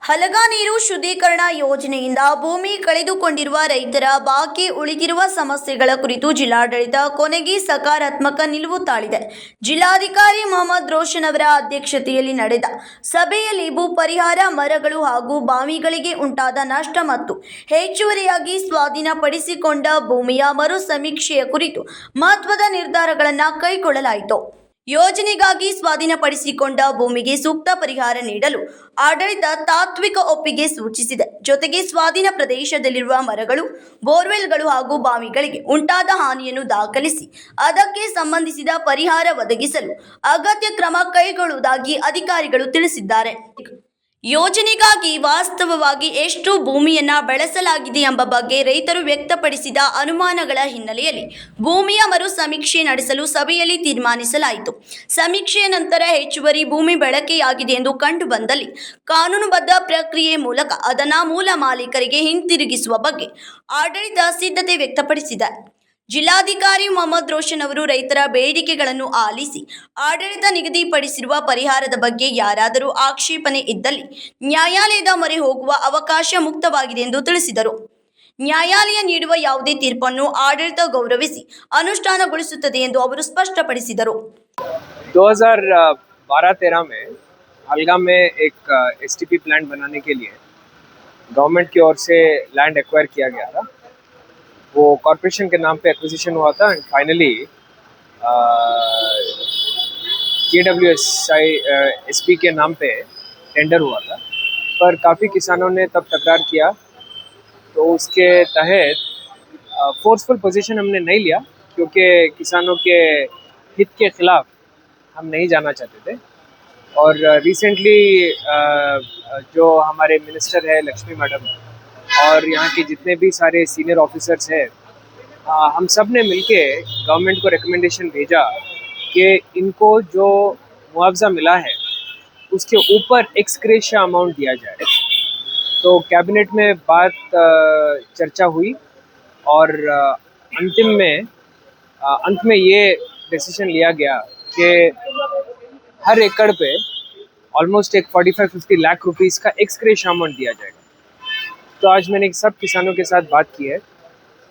ಹಲಗ ನೀರು ಶುದ್ಧೀಕರಣ ಯೋಜನೆಯಿಂದ ಭೂಮಿ ಕಳೆದುಕೊಂಡಿರುವ ರೈತರ ಬಾಕಿ ಉಳಿದಿರುವ ಸಮಸ್ಯೆಗಳ ಕುರಿತು ಜಿಲ್ಲಾಡಳಿತ ಕೊನೆಗೆ ಸಕಾರಾತ್ಮಕ ನಿಲುವು ತಾಳಿದೆ. ಜಿಲ್ಲಾಧಿಕಾರಿ ಮೊಹಮ್ಮದ್ ರೋಷನ್ ಅವರ ಅಧ್ಯಕ್ಷತೆಯಲ್ಲಿ ನಡೆದ ಸಭೆಯಲ್ಲಿ ಭೂ ಪರಿಹಾರ, ಮರಗಳು ಹಾಗೂ ಬಾವಿಗಳಿಗೆ ಉಂಟಾದ ನಷ್ಟ ಮತ್ತು ಹೆಚ್ಚುವರಿಯಾಗಿ ಸ್ವಾಧೀನಪಡಿಸಿಕೊಂಡ ಭೂಮಿಯ ಮರು ಸಮೀಕ್ಷೆಯ ಕುರಿತು ಮಹತ್ವದ ನಿರ್ಧಾರಗಳನ್ನು ಕೈಗೊಳ್ಳಲಾಯಿತು. ಯೋಜನೆಗಾಗಿ ಸ್ವಾಧೀನಪಡಿಸಿಕೊಂಡ ಭೂಮಿಗೆ ಸೂಕ್ತ ಪರಿಹಾರ ನೀಡಲು ಆಡಳಿತ ತಾತ್ವಿಕ ಒಪ್ಪಿಗೆ ಸೂಚಿಸಿದೆ. ಜೊತೆಗೆ ಸ್ವಾಧೀನ ಪ್ರದೇಶದಲ್ಲಿರುವ ಮರಗಳು, ಬೋರ್ವೆಲ್ಗಳು ಹಾಗೂ ಬಾವಿಗಳಿಗೆ ಉಂಟಾದ ಹಾನಿಯನ್ನು ದಾಖಲಿಸಿ ಅದಕ್ಕೆ ಸಂಬಂಧಿಸಿದ ಪರಿಹಾರ ಒದಗಿಸಲು ಅಗತ್ಯ ಕ್ರಮ ಕೈಗೊಳ್ಳುವುದಾಗಿ ಅಧಿಕಾರಿಗಳು ತಿಳಿಸಿದ್ದಾರೆ. ಯೋಜನೆಗಾಗಿ ವಾಸ್ತವವಾಗಿ ಎಷ್ಟು ಭೂಮಿಯನ್ನ ಬಳಸಲಾಗಿದೆ ಎಂಬ ಬಗ್ಗೆ ರೈತರು ವ್ಯಕ್ತಪಡಿಸಿದ ಅನುಮಾನಗಳ ಹಿನ್ನೆಲೆಯಲ್ಲಿ ಭೂಮಿಯ ಮರು ಸಮೀಕ್ಷೆ ನಡೆಸಲು ಸಭೆಯಲ್ಲಿ ತೀರ್ಮಾನಿಸಲಾಯಿತು. ಸಮೀಕ್ಷೆಯ ನಂತರ ಹೆಚ್ಚುವರಿ ಭೂಮಿ ಬಳಕೆಯಾಗಿದೆ ಎಂದು ಕಂಡು ಬಂದಲ್ಲಿ ಕಾನೂನುಬದ್ಧ ಪ್ರಕ್ರಿಯೆ ಮೂಲಕ ಅದನ್ನು ಮೂಲ ಮಾಲೀಕರಿಗೆ ಹಿಂತಿರುಗಿಸುವ ಬಗ್ಗೆ ಆಡಳಿತ ಸಿದ್ಧತೆ ವ್ಯಕ್ತಪಡಿಸಿದೆ. ಜಿಲ್ಲಾಧಿಕಾರಿ ಮೊಹಮ್ಮದ್ ರೋಷನ್ ಅವರು ರೈತರ ಬೇಡಿಕೆಗಳನ್ನು ಆಲಿಸಿ ಆಡಳಿತ ನಿಗದಿಪಡಿಸಿರುವ ಪರಿಹಾರದ ಬಗ್ಗೆ ಯಾರಾದರೂ ಆಕ್ಷೇಪಣೆ ಇದ್ದಲ್ಲಿ ನ್ಯಾಯಾಲಯದ ಮೊರೆ ಹೋಗುವ ಅವಕಾಶ ಮುಕ್ತವಾಗಿದೆ ಎಂದು ತಿಳಿಸಿದರು. ನ್ಯಾಯಾಲಯ ನೀಡುವ ಯಾವುದೇ ತೀರ್ಪನ್ನು ಆಡಳಿತ ಗೌರವಿಸಿ ಅನುಷ್ಠಾನಗೊಳಿಸುತ್ತದೆ ಎಂದು ಅವರು ಸ್ಪಷ್ಟಪಡಿಸಿದರು. 2012-13 में हलगा में एक एसटीपी प्लांट बनाने के लिए गवर्नमेंट की ओर से लैंड एक्वायर किया गया था. वो कॉरपोरेशन के नाम पे एक्विजिशन हुआ था एंड फाइनली KWSI SP के नाम पे टेंडर हुआ था. पर काफ़ी किसानों ने तब तकरार किया, तो उसके तहत फोर्सफुल पोजीशन हमने नहीं लिया, क्योंकि किसानों के हित के खिलाफ हम नहीं जाना चाहते थे. और रिसेंटली जो हमारे मिनिस्टर है लक्ष्मी मैडम और यहाँ के जितने भी सारे सीनियर ऑफिसर्स हैं, हम सब ने मिलके गवर्नमेंट को रिकमेंडेशन भेजा कि इनको जो मुआवजा मिला है उसके ऊपर एक्सग्रेशिया अमाउंट दिया जाए. तो कैबिनेट में बात चर्चा हुई और अंत में ये डिसीजन लिया गया कि हर एकड़ पे ऑलमोस्ट एक 45-50 लाख रुपीस का एक्सग्रेशिया अमाउंट दिया जाएगा. तो आज मैंने सब किसानों के साथ बात की है.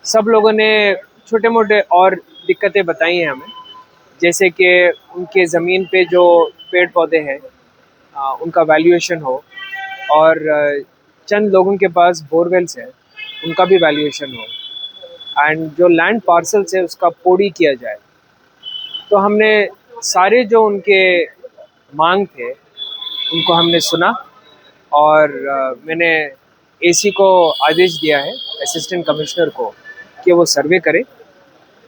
सब लोगों ने छोटे मोटे और दिक्कतें बताई हैं हमें, जैसे कि उनके ज़मीन पे जो पेड़ पौधे हैं उनका वैल्यूएशन हो, और चंद लोगों के पास बोरवेल्स है उनका भी वैल्यूएशन हो, एंड जो लैंड पार्सल्स है उसका पोड़ी किया जाए. तो हमने सारे जो उनके मांग थे उनको हमने सुना और मैंने एसी को आदेश दिया है, असिस्टेंट कमिश्नर को, कि वो सर्वे करे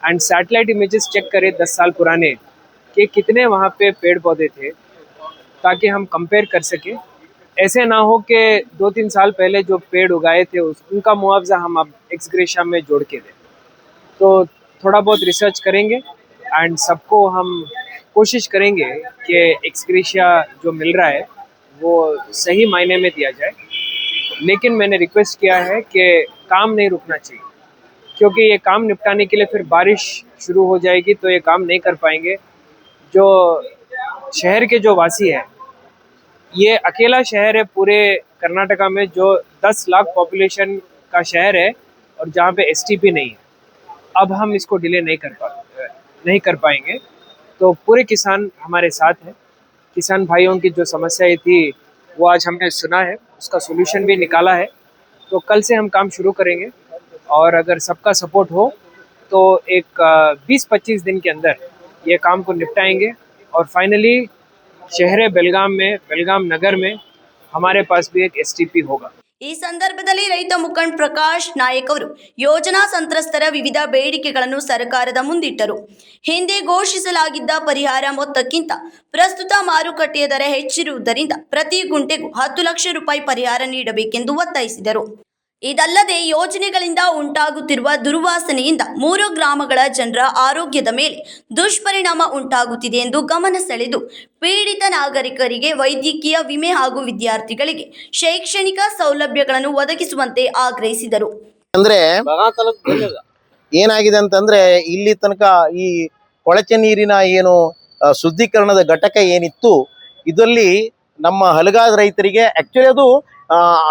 एंड सैटेलाइट इमेजेस चेक करे 10 साल पुराने कि कितने वहाँ पे पेड़ पौधे थे, ताकि हम कंपेयर कर सकें. ऐसे ना हो कि 2-3 साल पहले जो पेड़ उगाए थे उनका मुआवजा हम अब एक्सग्रेशिया में जोड़ के दें. तो थोड़ा बहुत रिसर्च करेंगे एंड सबको हम कोशिश करेंगे कि एक्सग्रेशिया जो मिल रहा है वो सही मायने में दिया जाए. लेकिन मैंने रिक्वेस्ट किया है कि काम नहीं रुकना चाहिए, क्योंकि ये काम निपटाने के लिए फिर बारिश शुरू हो जाएगी तो ये काम नहीं कर पाएंगे. जो शहर के जो वासी हैं, ये अकेला शहर है पूरे कर्नाटका में जो 10 लाख पॉपुलेशन का शहर है और जहाँ पे एसटीपी नहीं है. अब हम इसको डिले नहीं कर पाएंगे. तो पूरे किसान हमारे साथ हैं. किसान भाइयों की जो समस्याएं थी वो आज हमने सुना है, उसका सोल्यूशन भी निकाला है. तो कल से हम काम शुरू करेंगे और अगर सबका सपोर्ट हो तो एक 20-25 दिन के अंदर ये काम को निपटाएंगे और फाइनली शहर बेलगाम नगर में हमारे पास भी एक एसटीपी होगा. ಈ ಸಂದರ್ಭದಲ್ಲಿ ರೈತ ಮುಖಂಡ ಪ್ರಕಾಶ್ ನಾಯಕ್ ಅವರು ಯೋಜನಾ ಸಂತ್ರಸ್ತರ ವಿವಿಧ ಬೇಡಿಕೆಗಳನ್ನು ಸರ್ಕಾರದ ಮುಂದಿಟ್ಟರು. ಹಿಂದೆ ಘೋಷಿಸಲಾಗಿದ್ದ ಪರಿಹಾರ ಮೊತ್ತಕ್ಕಿಂತ ಪ್ರಸ್ತುತ ಮಾರುಕಟ್ಟೆಯ ದರ ಹೆಚ್ಚಿರುವುದರಿಂದ ಪ್ರತಿ ಗುಂಟೆಗೂ 10 ಲಕ್ಷ ರೂಪಾಯಿ ಪರಿಹಾರ ನೀಡಬೇಕೆಂದು ಒತ್ತಾಯಿಸಿದರು. ಇದಲ್ಲದೆ ಯೋಜನೆಗಳಿಂದ ಉಂಟಾಗುತ್ತಿರುವ ದುರ್ವಾಸನೆಯಿಂದ 3 ಗ್ರಾಮಗಳ ಜನರ ಆರೋಗ್ಯದ ಮೇಲೆ ದುಷ್ಪರಿಣಾಮ ಉಂಟಾಗುತ್ತಿದೆ ಎಂದು ಗಮನ ಸೆಳೆದು ಪೀಡಿತ ನಾಗರಿಕರಿಗೆ ವೈದ್ಯಕೀಯ ವಿಮೆ ಹಾಗೂ ವಿದ್ಯಾರ್ಥಿಗಳಿಗೆ ಶೈಕ್ಷಣಿಕ ಸೌಲಭ್ಯಗಳನ್ನು ಒದಗಿಸುವಂತೆ ಆಗ್ರಹಿಸಿದರು. ಅಂದ್ರೆ ಏನಾಗಿದೆ ಅಂತಂದ್ರೆ ಇಲ್ಲಿ ತನಕ ಈ ಕೊಳಚೆ ನೀರಿನ ಏನು ಶುದ್ಧೀಕರಣದ ಘಟಕ ಏನಿತ್ತು ಇದರಲ್ಲಿ ನಮ್ಮ ಹಲಗಾದ ರೈತರಿಗೆ ಆಕ್ಚುಲಿ ಅದು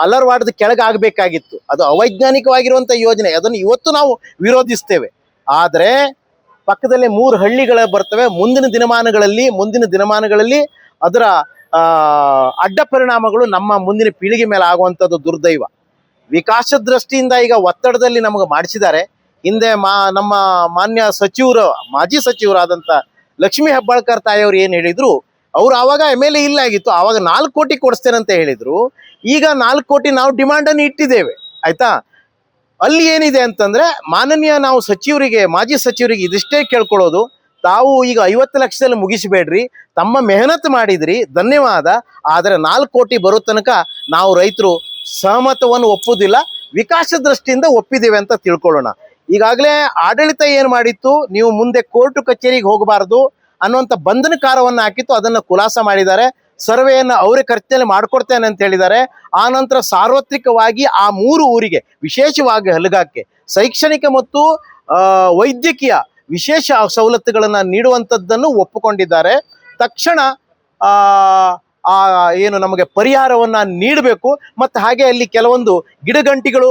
ಅಲರ್ವಾಡದ ಕೆಳಗೆ ಆಗಬೇಕಾಗಿತ್ತು. ಅದು ಅವೈಜ್ಞಾನಿಕವಾಗಿರುವಂಥ ಯೋಜನೆ, ಅದನ್ನು ಇವತ್ತು ನಾವು ವಿರೋಧಿಸ್ತೇವೆ. ಆದರೆ ಪಕ್ಕದಲ್ಲೇ 3 ಹಳ್ಳಿಗಳ ಬರ್ತವೆ. ಮುಂದಿನ ದಿನಮಾನಗಳಲ್ಲಿ ಅದರ ಅಡ್ಡ ಪರಿಣಾಮಗಳು ನಮ್ಮ ಮುಂದಿನ ಪೀಳಿಗೆ ಮೇಲೆ ಆಗುವಂಥದ್ದು ದುರ್ದೈವ. ವಿಕಾಸ ದೃಷ್ಟಿಯಿಂದ ಈಗ ಒತ್ತಡದಲ್ಲಿ ನಮಗೆ ಮಾಡಿಸಿದ್ದಾರೆ. ಹಿಂದೆ ನಮ್ಮ ಮಾನ್ಯ ಮಾಜಿ ಸಚಿವರಾದಂಥ ಲಕ್ಷ್ಮೀ ಹೆಬ್ಬಾಳ್ಕರ್ ತಾಯಿಯವರು ಏನು ಹೇಳಿದ್ರು, ಅವರು ಆವಾಗ MLA ಇಲ್ಲ ಆಗಿತ್ತು, ಆವಾಗ 4 ಕೋಟಿ ಕೊಡಿಸ್ತೇನೆ ಅಂತ ಹೇಳಿದ್ರು. ಈಗ 4 ಕೋಟಿ ನಾವು ಡಿಮಾಂಡನ್ನು ಇಟ್ಟಿದ್ದೇವೆ, ಆಯ್ತಾ. ಅಲ್ಲಿ ಏನಿದೆ ಅಂತಂದ್ರೆ ಮಾನನೀಯ ನಾವು ಮಾಜಿ ಸಚಿವರಿಗೆ ಇದಿಷ್ಟೇ ಕೇಳ್ಕೊಳ್ಳೋದು, ತಾವು ಈಗ 50 ಲಕ್ಷದಲ್ಲಿ ಮುಗಿಸಬೇಡ್ರಿ, ತಮ್ಮ ಮೆಹನತ್ ಮಾಡಿದ್ರಿ, ಧನ್ಯವಾದ. ಆದರೆ 4 ಕೋಟಿ ಬರೋ ತನಕ ನಾವು ರೈತರು ಸಹಮತವನ್ನು ಒಪ್ಪುವುದಿಲ್ಲ, ವಿಕಾಸ ದೃಷ್ಟಿಯಿಂದ ಒಪ್ಪಿದ್ದೇವೆ ಅಂತ ತಿಳ್ಕೊಳ್ಳೋಣ. ಈಗಾಗಲೇ ಆಡಳಿತ ಏನು ಮಾಡಿತ್ತು, ನೀವು ಮುಂದೆ ಕೋರ್ಟ್ ಕಚೇರಿಗೆ ಹೋಗಬಾರ್ದು ಅನ್ನುವಂಥ ಬಂಧನಕಾರವನ್ನು ಹಾಕಿತ್ತು, ಅದನ್ನು ಖುಲಾಸ ಮಾಡಿದ್ದಾರೆ. ಸರ್ವೆಯನ್ನು ಅವರೇ ಖರ್ಚಿನಲ್ಲಿ ಮಾಡಿಕೊಡ್ತೇನೆ ಅಂತ ಹೇಳಿದ್ದಾರೆ. ಆ ನಂತರ ಸಾರ್ವತ್ರಿಕವಾಗಿ ಆ 3 ಊರಿಗೆ, ವಿಶೇಷವಾಗಿ ಹಲಗಾಕ್ಕೆ ಶೈಕ್ಷಣಿಕ ಮತ್ತು ವೈದ್ಯಕೀಯ ವಿಶೇಷ ಸವಲತ್ತುಗಳನ್ನು ನೀಡುವಂಥದ್ದನ್ನು ಒಪ್ಪಿಕೊಂಡಿದ್ದಾರೆ. ತಕ್ಷಣ ಏನು ನಮಗೆ ಪರಿಹಾರವನ್ನು ನೀಡಬೇಕು. ಮತ್ತು ಹಾಗೆ ಅಲ್ಲಿ ಕೆಲವೊಂದು ಗಿಡಗಂಟಿಗಳು,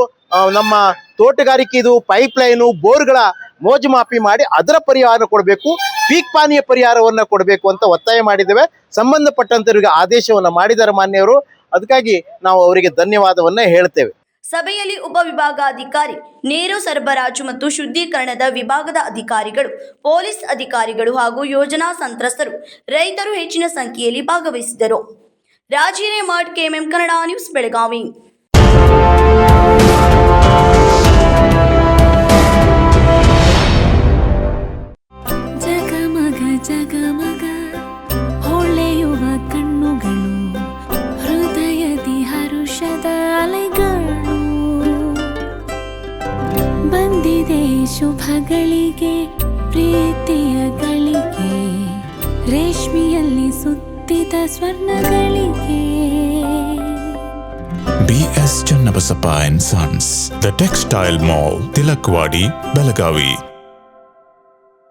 ನಮ್ಮ ತೋಟಗಾರಿಕೆದು ಪೈಪ್ಲೈನು, ಬೋರ್ಗಳ ಮೋಜುಮಾಪಿ ಮಾಡಿ ಅದರ ಪರಿಹಾರ ಕೊಡಬೇಕು, ಪೀಕ್ ಪಾನೀಯ ಪರಿಹಾರವನ್ನು ಕೊಡಬೇಕು ಅಂತ ಒತ್ತಾಯ ಮಾಡಿದ್ದೇವೆ. ಸಂಬಂಧಪಟ್ಟಂತವರಿಗೆ ಆದೇಶವನ್ನು ಮಾಡಿದ್ದಾರೆ ಮಾನ್ಯವರು. ಅದಕ್ಕಾಗಿ ನಾವು ಅವರಿಗೆ ಧನ್ಯವಾದವನ್ನು ಹೇಳ್ತೇವೆ. ಸಭೆಯಲ್ಲಿ ಉಪವಿಭಾಗಾಧಿಕಾರಿ, ನೀರು ಸರಬರಾಜು ಮತ್ತು ಶುದ್ಧೀಕರಣದ ವಿಭಾಗದ ಅಧಿಕಾರಿಗಳು, ಪೊಲೀಸ್ ಅಧಿಕಾರಿಗಳು ಹಾಗೂ ಯೋಜನಾ ಸಂತ್ರಸ್ತರು, ರೈತರು ಹೆಚ್ಚಿನ ಸಂಖ್ಯೆಯಲ್ಲಿ ಭಾಗವಹಿಸಿದ್ದರು. ರಾಜಿರೇಮಠ್, KMM ಕನ್ನಡ ನ್ಯೂಸ್, ಬೆಳಗಾವಿ. ಜಗಮಗ ಜಗಮಗ ಹೊಳೆಯುವ ಕಣ್ಣುಗಳು, ಹೃದಯದಿ ಹರುಷದ ಅಲೆಗಳು. ಬಂದಿದೆ ಶುಭಗಳಿಗೆ, ಪ್ರೀತಿಯ ಗಳಿಗೆ, ರೇಷ್ಮೆಯಲ್ಲಿ ಸುತ್ತಿದ ಸ್ವರ್ಣಗಳಿಗೆ. BS Channabasappa and Sons, The Textile Mall, Tilakvadi, Belagavi.